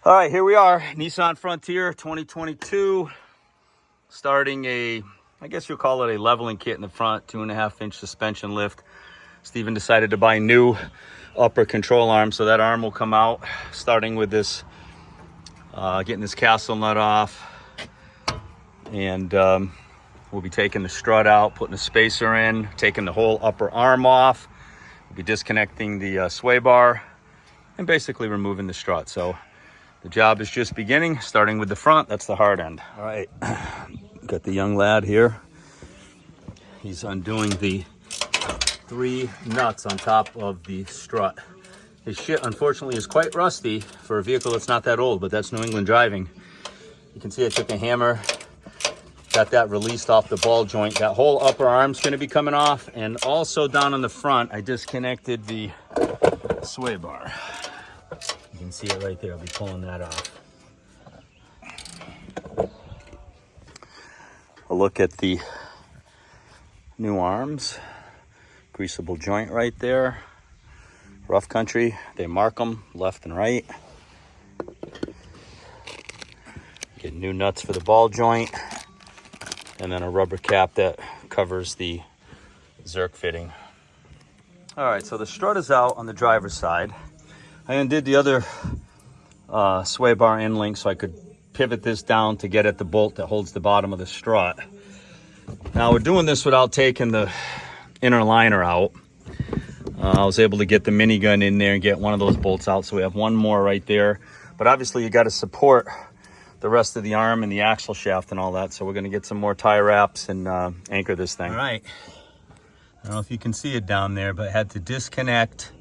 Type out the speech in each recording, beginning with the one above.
All right, here we are, Nissan Frontier 2022, starting a, I guess you'll call it a leveling kit in the front, 2.5-inch suspension lift. Steven decided to buy new upper control arm, so that arm will come out, starting with this, getting this castle nut off, and we'll be taking the strut out, putting a spacer in, taking the whole upper arm off. We'll be disconnecting the sway bar and basically removing the strut. So the job is just beginning, starting with the front. That's the hard end. All right, got the young lad here. He's undoing the 3 nuts on top of the strut. His shit, unfortunately, is quite rusty for a vehicle that's not that old, but that's New England driving. You can see I took a hammer, got that released off the ball joint. That whole upper arm's gonna be coming off, and also down on the front, I disconnected the sway bar. You can see it right there. I'll be pulling that off. A look at the new arms. Greasable joint right there. Rough country. They mark them left and right. Get new nuts for the ball joint. And then a rubber cap that covers the Zerk fitting. All right, so the strut is out on the driver's side. I undid the other sway bar end link so I could pivot this down to get at the bolt that holds the bottom of the strut. Now we're doing this without taking the inner liner out. I was able to get the minigun in there and get one of those bolts out, so we have one more right there. But obviously you got to support the rest of the arm and the axle shaft and all that, so we're going to get some more tie wraps and anchor this thing. All right, I don't know if you can see it down there, but I had to disconnect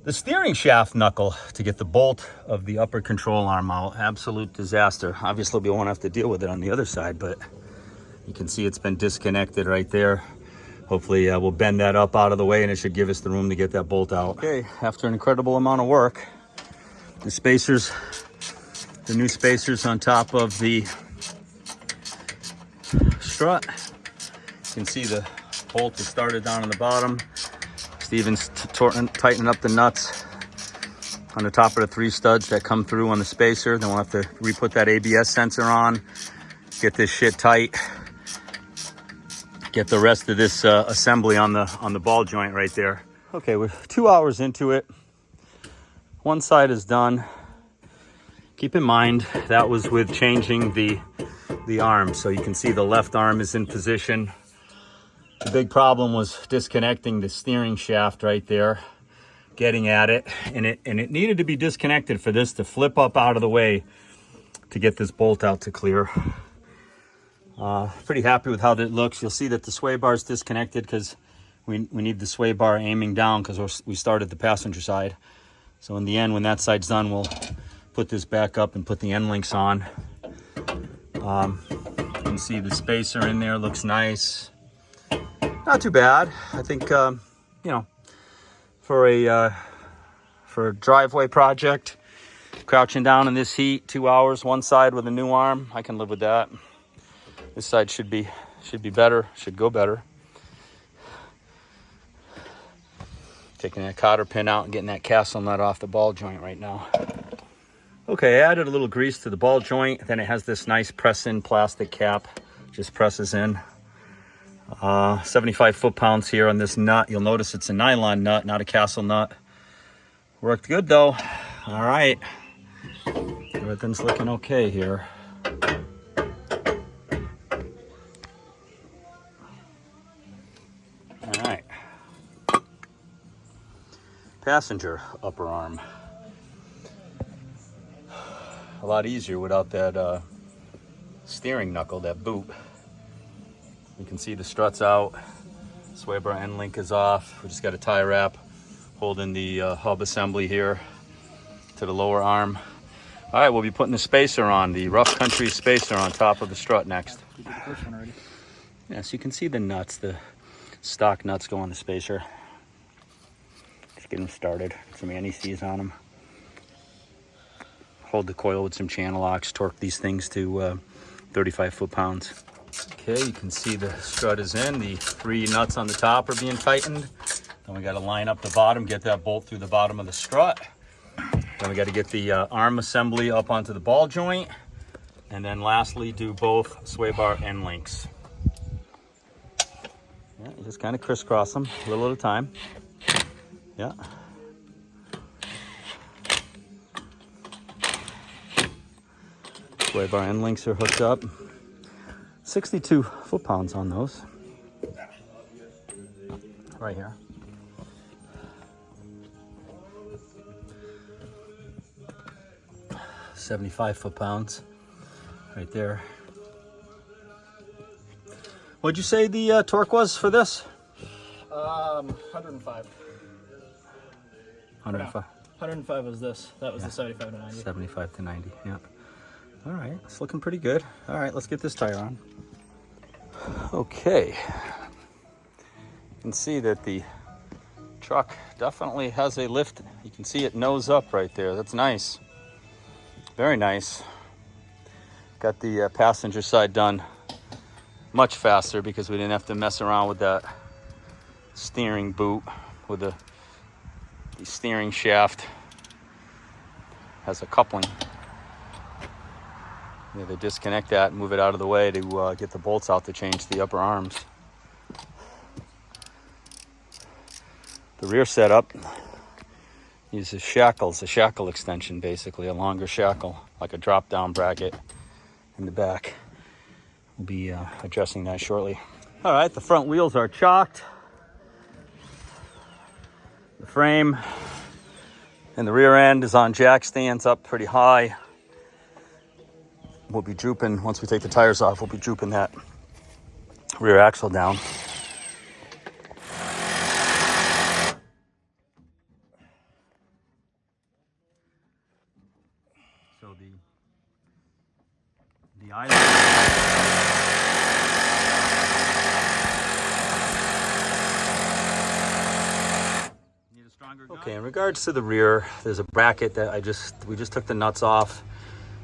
the steering shaft knuckle to get the bolt of the upper control arm out. Absolute disaster. Obviously we won't have to deal with it on the other side, but you can see it's been disconnected right there. Hopefully we'll bend that up out of the way and it should give us the room to get that bolt out. Okay, after an incredible amount of work, the spacers, the new spacers on top of the strut. You can see the bolt has started down on the bottom. Steven's tightening up the nuts on the top of the 3 studs that come through on the spacer. Then we'll have to re-put that ABS sensor on, get this shit tight, get the rest of this assembly on the ball joint right there. Okay, we're 2 hours into it. One side is done. Keep in mind that was with changing the arm, so you can see the left arm is in position. The big problem was disconnecting the steering shaft right there, getting at it, and it needed to be disconnected for this to flip up out of the way to get this bolt out to clear. Pretty happy with how that looks. You'll see that the sway bar is disconnected because we need the sway bar aiming down because we started the passenger side. So in the end, when that side's done, we'll put this back up and put the end links on. You can see the spacer in there, looks nice. Not too bad. I think, you know, for a driveway project, crouching down in this heat, 2 hours, one side with a new arm, I can live with that. This side should be better, should go better. Taking that cotter pin out and getting that castle nut off the ball joint right now. Okay, I added a little grease to the ball joint. Then it has this nice press-in plastic cap. Just presses in. 75 foot-pounds here on this nut. You'll notice it's a nylon nut, not a castle nut. Worked good though. All right, everything's looking okay here. All right, passenger upper arm. A lot easier without that steering knuckle, that boot. You can see the strut's out, sway bar end link is off. We just got a tie wrap holding the hub assembly here to the lower arm. All right, we'll be putting the spacer on, the rough country spacer on top of the strut next. We did the first one already. Yeah, so you can see the nuts, the stock nuts go on the spacer. Just get them started, some anti-seize on them. Hold the coil with some channel locks, torque these things to 35 foot-pounds. Okay, you can see the strut is in. The 3 nuts on the top are being tightened. Then we got to line up the bottom, get that bolt through the bottom of the strut. Then we got to get the arm assembly up onto the ball joint. And then lastly, do both sway bar end links. Yeah, you just kind of crisscross them a little at a time. Yeah. Sway bar end links are hooked up. 62 foot-pounds on those. Right here. $75 foot-pounds right there. What'd you say the torque was for this? 105. 105. 105 was this. That was the 75 to 90. 75 to 90, yeah. All right, it's looking pretty good. All right, let's get this tire on. Okay. You can see that the truck definitely has a lift. You can see it nose up right there. That's nice. Very nice. Got the passenger side done much faster because we didn't have to mess around with that steering boot with the steering shaft. Has a coupling. Yeah, they disconnect that and move it out of the way to get the bolts out to change the upper arms. The rear setup uses shackles, a shackle extension basically, a longer shackle, like a drop-down bracket in the back. We'll be addressing that shortly. All right, the front wheels are chocked. The frame and the rear end is on jack stands up pretty high. We'll be drooping, once we take the tires off, we'll be drooping that rear axle down. So the island. Need a stronger gun? Okay, in regards to the rear, there's a bracket that we just took the nuts off.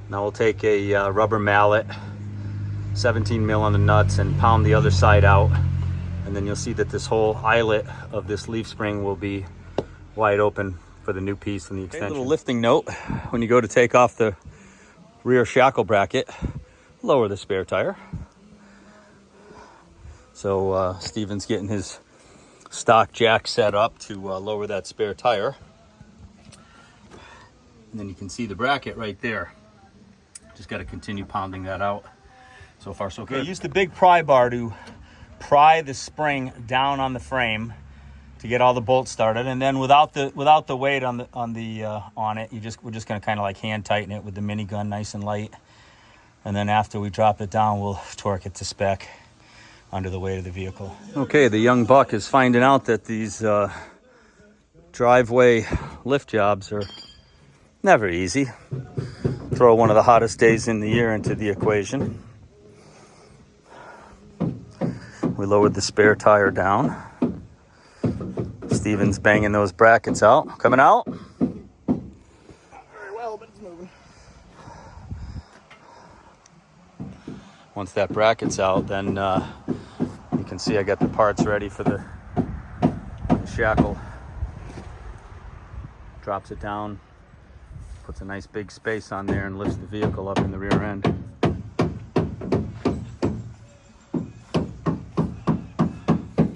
Now we'll take a rubber mallet, 17 mil on the nuts, and pound the other side out. And then you'll see that this whole eyelet of this leaf spring will be wide open for the new piece and the extension. A little lifting note, when you go to take off the rear shackle bracket, lower the spare tire. So Steven's getting his stock jack set up to lower that spare tire. And then you can see the bracket right there. Just got to continue pounding that out. So far, so good. Use the big pry bar to pry the spring down on the frame to get all the bolts started, and then without the weight on it, we're just going to kind of like hand tighten it with the minigun, nice and light. And then after we drop it down, we'll torque it to spec under the weight of the vehicle. Okay, the young buck is finding out that these driveway lift jobs are never easy. Throw one of the hottest days in the year into the equation. We lowered the spare tire down. Steven's banging those brackets out. Coming out? Very well, but it's moving. Once that bracket's out, then you can see I got the parts ready for the shackle. Drops it down. Puts a nice big space on there and lifts the vehicle up in the rear end.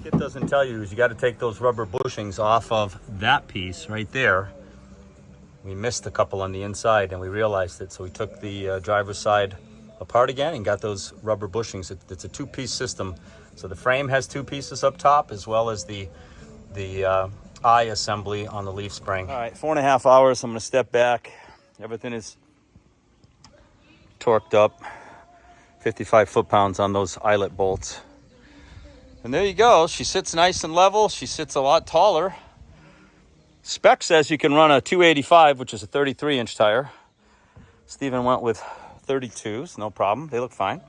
It doesn't tell you is you got to take those rubber bushings off of that piece right there. We missed a couple on the inside and we realized it, so we took the driver's side apart again and got those rubber bushings. It's a two-piece system, so the frame has two pieces up top as well as the eye assembly on the leaf spring. All right, 4.5 hours. I'm going to step back. Everything is torqued up. 55 foot-pounds on those eyelet bolts. And there you go. She sits nice and level. She sits a lot taller. Spec says you can run a 285, which is a 33-inch tire. Steven went with 32s, no problem. They look fine.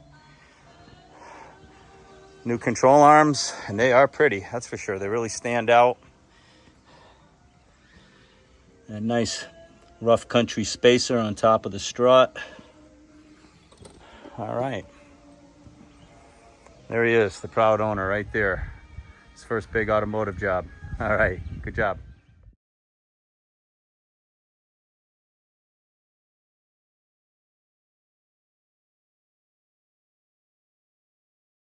New control arms, and they are pretty, that's for sure. They really stand out. A nice rough country spacer on top of the strut. All right. There he is, the proud owner right there. His first big automotive job. All right, good job.